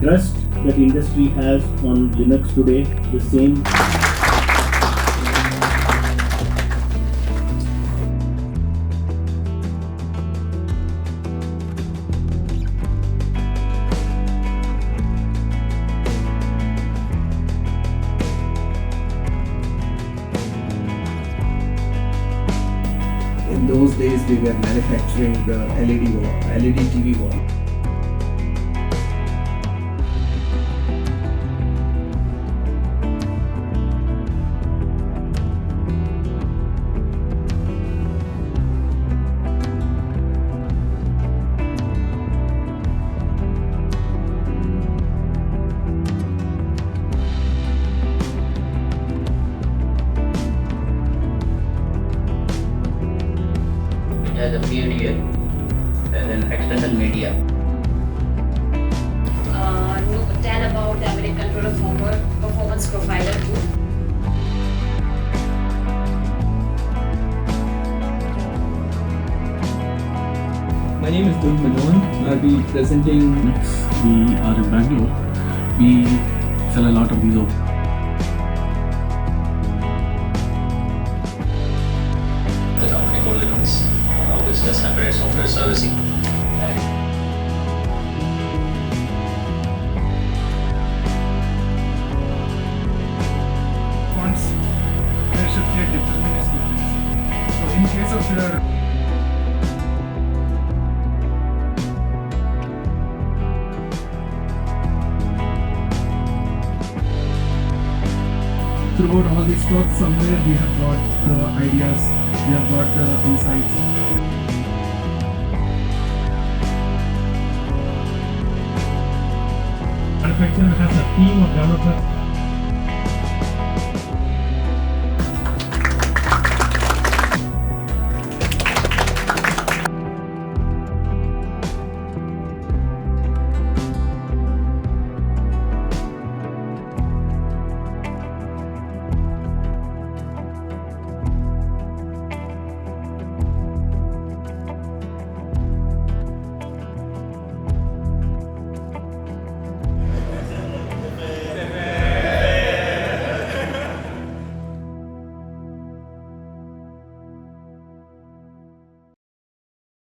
trust that industry has on Linux today, the same. In those days, we were manufacturing the LED TV wall. As a PDA, as an external media. Tell about the American Controller Forward Performance Profiler too. My name is Dun Manon. I'll be presenting. We are in Bangalore. We sell a lot of these. The company called Linux, business embedded software servicing. Once there should be a deterministic dependency. So in case of your throughout all these talks, somewhere we have got the ideas, we have got the insights. Manufacturer has a team of developers